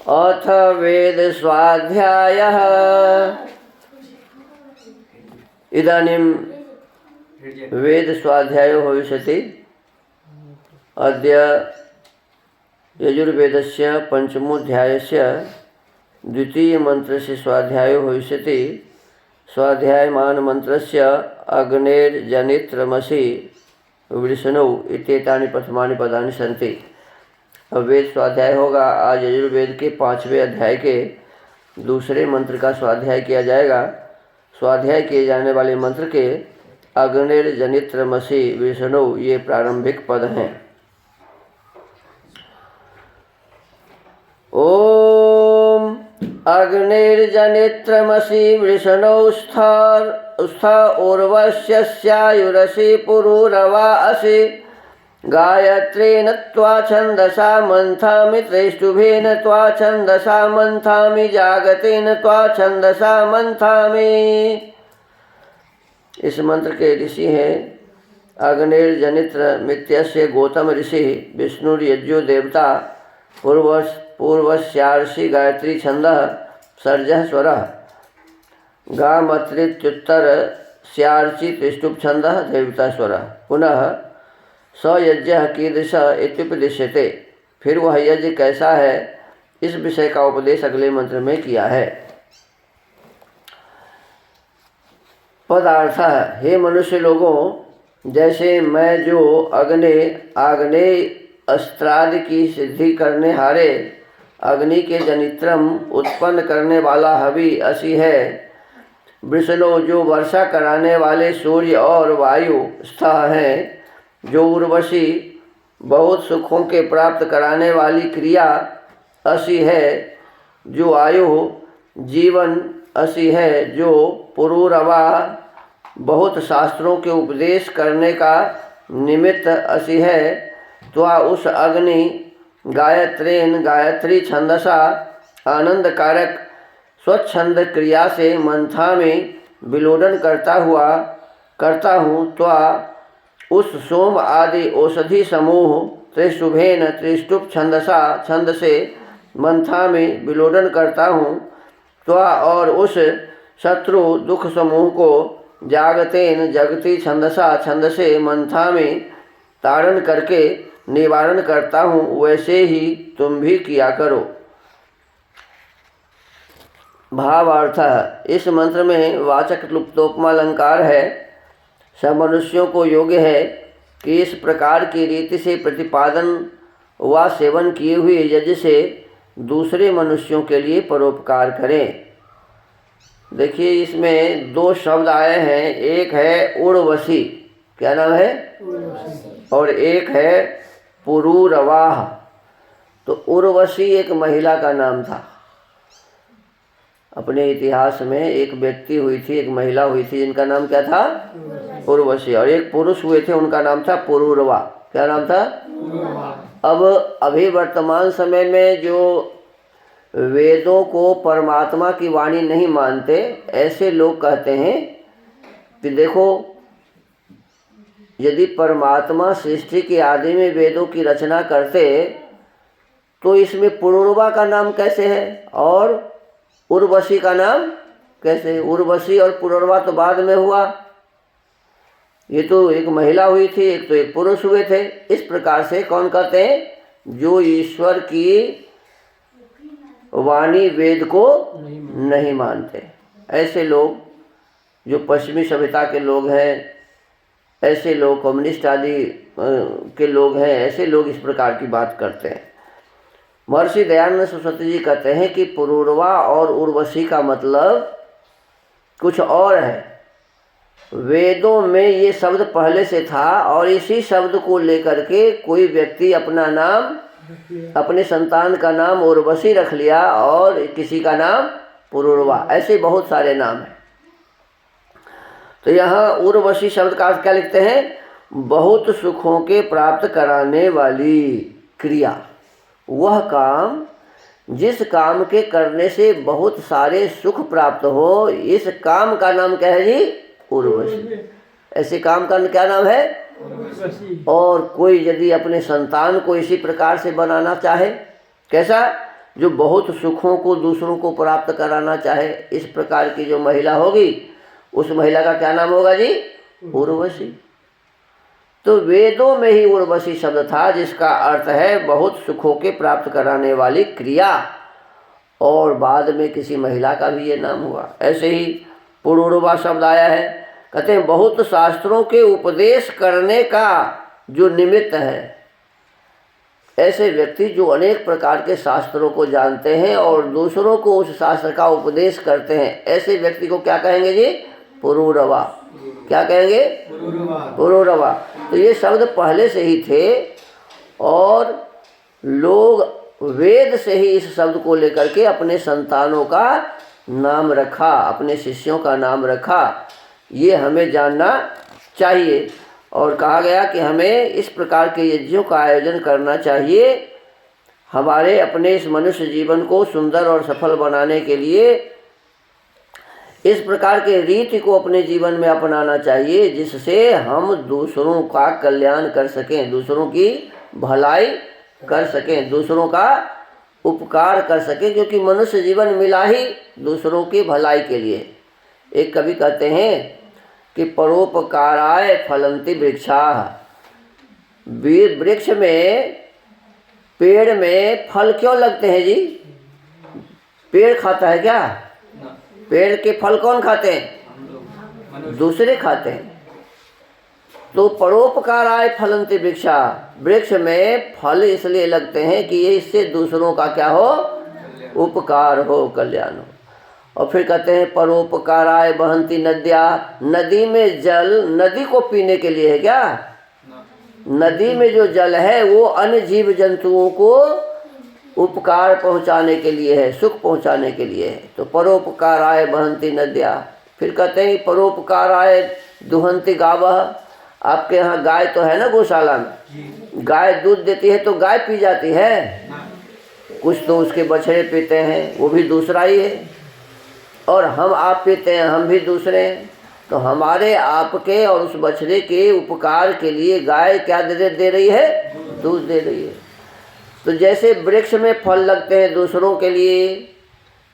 अथ वेद स्वाध्यायः। इदानीं वेद स्वाध्यायो भविष्यति। अद्य यजुर्वेदस्य पंचमोऽध्यायस्य द्वितीय मंत्रस्य स्वाध्यायो भविष्यति। स्वाध्यायमान मंत्रस्य अग्नेर्जनित्रमसि वृषणौ इत्येतानि प्रथमानि पदानि सन्ति। अब वेद स्वाध्याय होगा। आज यजुर्वेद के 5वें अध्याय के दूसरे मंत्र का स्वाध्याय किया जाएगा। स्वाध्याय किए जाने वाले मंत्र के अग्निर्जनित्रमसि वृषणौ ये प्रारंभिक पद हैं। ओम अग्निर्जनित्रमसि वृषणौ स्थ उर्वश्यस्यायुरसि पुरुरवा असि गायत्रेण त्वा छन्दसा मन्थामि त्रेष्टुभेन त्वा छन्दसा मन्थामि जागतेन त्वा छन्दसा मन्थामि। इस मंत्र के ऋषि हैं अग्निर्जनित्र मित्यस्य गौतम ऋषि विष्णुर्यज्ञो देवता पूर्वस्यार्षि गायत्री छन्दः सर्जः स्वरः गामत्रित्युत्तर स्यार्चि त्रिष्टुप छन्दः देवता स्वरः पुनः स यज्ञ कीदृश इत्युपदिश्यते। फिर वह यज्ञ कैसा है इस विषय का उपदेश अगले मंत्र में किया है। पदार्थ हे मनुष्य लोगों, जैसे मैं जो आग्नेय अस्त्रादि की सिद्धि करने हारे अग्नि के जनित्रम उत्पन्न करने वाला हवि असी है, वृषणो जो वर्षा कराने वाले सूर्य और वायु स्थ हैं, जो उर्वशी बहुत सुखों के प्राप्त कराने वाली क्रिया असी है, जो आयु जीवन असी है, जो पुरुरवा बहुत शास्त्रों के उपदेश करने का निमित्त असी है, तो उस अग्नि गायत्रेन गायत्री छंदसा आनंद कारक स्वच्छंद क्रिया से मंथा में विलोडन करता हूँ। तो उस सोम आदि औषधि समूह त्रिशुभेन त्रिष्टुप छंदसा छंद से मंथा में विलोडन करता हूँ। तो और उस शत्रु दुख समूह को जागतेन जगती छंदसा छंद से मंथा में तारण करके निवारण करता हूँ। वैसे ही तुम भी किया करो। भावार्थ, इस मंत्र में वाचक् लुप्तोपमा अलंकार है। सब मनुष्यों को योग्य है कि इस प्रकार की रीति से प्रतिपादन व सेवन किए हुए यज्ञ से दूसरे मनुष्यों के लिए परोपकार करें। देखिए, इसमें दो शब्द आए हैं। एक है उर्वशी, क्या नाम है? और एक है पुरुरवाह। तो उर्वशी एक महिला का नाम था। अपने इतिहास में एक व्यक्ति हुई थी, एक महिला हुई थी, जिनका नाम क्या था? उर्वशी। और एक पुरुष हुए थे, उनका नाम था पुरुरवा। क्या नाम था? अब अभी वर्तमान समय में जो वेदों को परमात्मा की वाणी नहीं मानते, ऐसे लोग कहते हैं कि देखो, यदि परमात्मा सृष्टि के आदि में वेदों की रचना करते तो इसमें पुरुरवा का नाम कैसे है और उर्वशी का नाम कैसे? उर्वशी और पुरुरवा तो बाद में हुआ। ये तो एक महिला हुई थी, एक तो एक पुरुष हुए थे। इस प्रकार से कौन कहते हैं? जो ईश्वर की वाणी वेद को नहीं मानते। ऐसे लोग, जो पश्चिमी सभ्यता के लोग हैं, ऐसे लोग कम्युनिस्ट आदि के लोग हैं, ऐसे लोग इस प्रकार की बात करते हैं। महर्षि दयानंद सरस्वती जी कहते हैं कि पुरुरवा और उर्वशी का मतलब कुछ और है। वेदों में ये शब्द पहले से था और इसी शब्द को लेकर के कोई व्यक्ति अपना नाम, अपने संतान का नाम उर्वशी रख लिया और किसी का नाम पुरुरवा। ऐसे बहुत सारे नाम हैं। तो यहाँ उर्वशी शब्द का अर्थ क्या लिखते हैं? बहुत सुखों के प्राप्त कराने वाली क्रिया। वह काम जिस काम के करने से बहुत सारे सुख प्राप्त हो, इस काम का नाम क्या है जी? उर्वशी। ऐसे काम का क्या नाम है? और कोई यदि अपने संतान को इसी प्रकार से बनाना चाहे, कैसा जो बहुत सुखों को दूसरों को प्राप्त कराना चाहे, इस प्रकार की जो महिला होगी उस महिला का क्या नाम होगा जी? उर्वशी। तो वेदों में ही उर्वशी शब्द था, जिसका अर्थ है बहुत सुखों के प्राप्त कराने वाली क्रिया, और बाद में किसी महिला का भी ये नाम हुआ। ऐसे ही पुरूरवा शब्द आया है, कहते हैं बहुत शास्त्रों के उपदेश करने का जो निमित्त है। ऐसे व्यक्ति जो अनेक प्रकार के शास्त्रों को जानते हैं और दूसरों को उस शास्त्र का उपदेश करते हैं, ऐसे व्यक्ति को क्या कहेंगे जी? पुरूरवा। क्या कहेंगे? पुरूरवा। तो ये शब्द पहले से ही थे और लोग वेद से ही इस शब्द को लेकर के अपने संतानों का नाम रखा, अपने शिष्यों का नाम रखा। ये हमें जानना चाहिए। और कहा गया कि हमें इस प्रकार के यज्ञों का आयोजन करना चाहिए। हमारे अपने इस मनुष्य जीवन को सुंदर और सफल बनाने के लिए इस प्रकार के रीति को अपने जीवन में अपनाना चाहिए, जिससे हम दूसरों का कल्याण कर सकें, दूसरों की भलाई कर सकें, दूसरों का उपकार कर सकें, क्योंकि मनुष्य जीवन मिला ही दूसरों की भलाई के लिए। एक कवि कहते हैं कि परोपकाराय फलंति वृक्षाः। वृक्ष में, पेड़ में फल क्यों लगते हैं जी? पेड़ खाता है क्या? पेड़ के फल कौन खाते हैं? दूसरे खाते हैं। तो परोपकाराय फलंति वृक्षाः, वृक्ष में फल इसलिए लगते हैं कि ये इससे दूसरों का क्या हो? उपकार हो, कल्याण हो। और फिर कहते हैं परोपकाराय बहंती नद्या। नदी में जल नदी को पीने के लिए है क्या? नदी में जो जल है वो अन्य जीव जंतुओं को उपकार पहुंचाने के लिए है, सुख पहुंचाने के लिए है। तो परोपकाराय बहंती नद्या। फिर कहते हैं परोपकाराय दुहंती गावः। आपके यहाँ गाय तो है ना गौशाला में? गाय दूध देती है तो गाय पी जाती है, कुछ तो उसके बछड़े पीते हैं, वो भी दूसरा ही है। और हम आप पीते हैं, हम भी दूसरे हैं। तो हमारे आपके और उस बछड़े के उपकार के लिए गाय क्या दे रही है? दूध दे रही है। तो जैसे वृक्ष में फल लगते हैं दूसरों के लिए,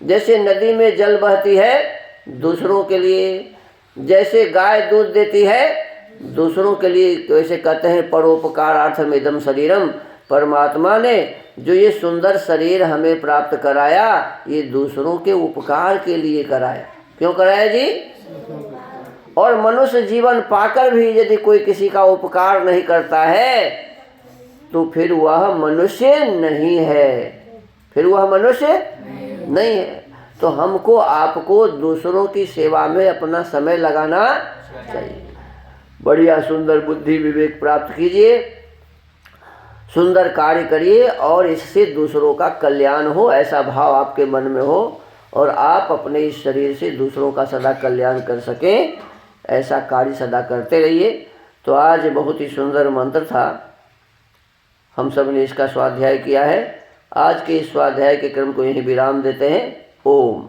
जैसे नदी में जल बहती है दूसरों के लिए, जैसे गाय दूध देती है दूसरों के लिए, वैसे कहते हैं परोपकारार्थम इदम शरीरम। परमात्मा ने जो ये सुंदर शरीर हमें प्राप्त कराया, ये दूसरों के उपकार के लिए कराया। क्यों कराया जी? और मनुष्य जीवन पाकर भी यदि कोई किसी का उपकार नहीं करता है तो फिर वह मनुष्य नहीं है, फिर वह मनुष्य नहीं है। तो हमको आपको दूसरों की सेवा में अपना समय लगाना चाहिए। बढ़िया सुंदर बुद्धि विवेक प्राप्त कीजिए, सुंदर कार्य करिए और इससे दूसरों का कल्याण हो, ऐसा भाव आपके मन में हो और आप अपने इस शरीर से दूसरों का सदा कल्याण कर सकें, ऐसा कार्य सदा करते रहिए। तो आज बहुत ही सुंदर मंत्र था, हम सब ने इसका स्वाध्याय किया है। आज के इस स्वाध्याय के क्रम को यहीं विराम देते हैं। ओम।